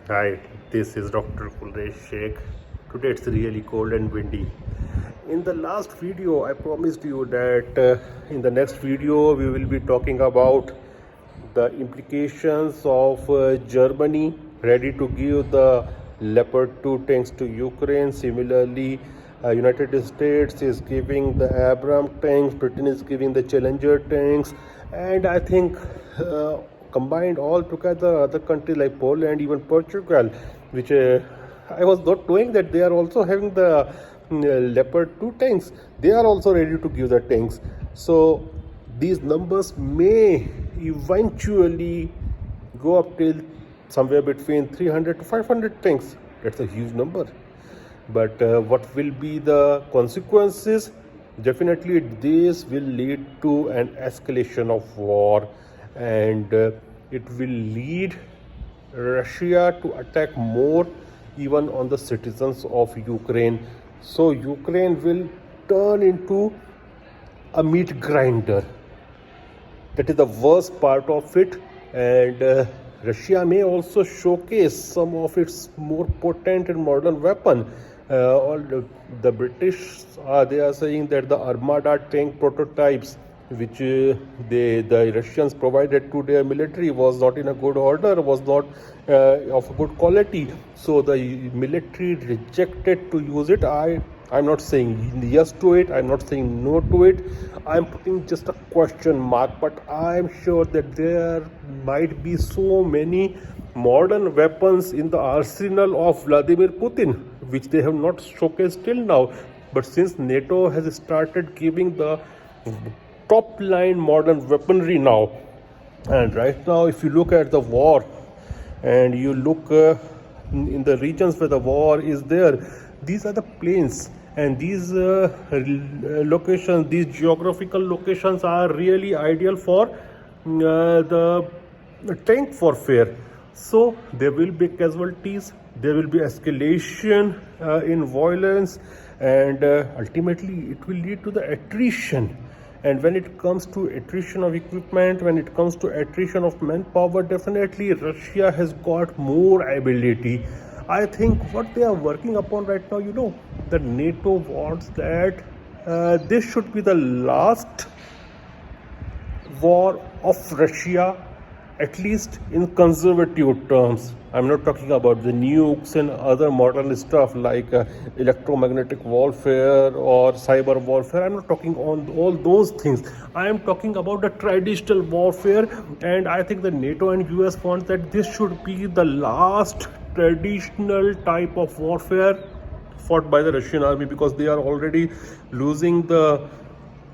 Hi, this is Dr. Kulresh Sheikh. Today it's really cold and windy. In the last video, I promised you that in the next video we will be talking about the implications of Germany ready to give the Leopard 2 tanks to Ukraine. Similarly, United States is giving the Abrams tanks, Britain is giving the Challenger tanks, and I think combined all together, other countries like Poland, even Portugal, which I was not knowing that they are also having the Leopard 2 tanks. They are also ready to give the tanks. So these numbers may eventually go up till somewhere between 300 to 500 tanks. That's a huge number. But what will be the consequences? Definitely, this will lead to an escalation of war, and it will lead Russia to attack more even on the citizens of Ukraine. So Ukraine will turn into a meat grinder. That is the worst part of it, and Russia may also showcase some of its more potent and modern weapon. All the British they are saying that the Armada tank prototypes which the Russians provided to their military was not in a good order, was not of a good quality. So the military rejected to use it. I'm not saying yes to it, I'm not saying no to it, I'm putting just a question mark, but I'm sure that there might be so many modern weapons in the arsenal of Vladimir Putin which they have not showcased till now. But since NATO has started giving the top line modern weaponry now, and right now if you look at the war and you look in the regions where the war is there, these are the plains, and these locations, these geographical locations are really ideal for the tank warfare. So there will be casualties, there will be escalation in violence, and ultimately it will lead to the attrition. And when it comes to attrition of equipment, when it comes to attrition of manpower, definitely Russia has got more ability. I think what they are working upon right now, the NATO wants that this should be the last war of Russia, at least in conservative terms. I'm not talking about the nukes and other modern stuff like electromagnetic warfare or cyber warfare. I'm not talking on all those things. I am talking about the traditional warfare, and I think the NATO and US want that this should be the last traditional type of warfare fought by the Russian army, because they are already losing the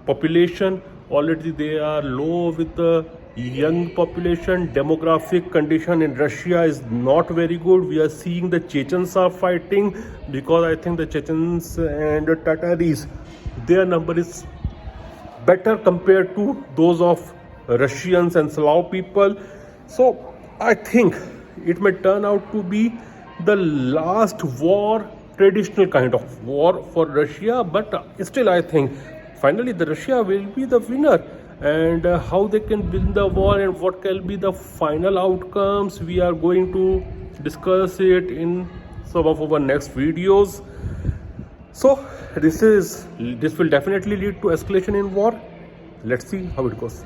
population. Already they are low with the young population. Demographic condition in Russia is not very good. We are seeing the Chechens are fighting, because I think the Chechens and the Tataris, their number is better compared to those of Russians and Slav people. So I think it may turn out to be the last war, traditional kind of war for Russia. But still I think finally the Russia will be the winner. And how they can win the war and what can be the final outcomes, we are going to discuss it in some of our next videos. So this will definitely lead to escalation in war. Let's see how it goes.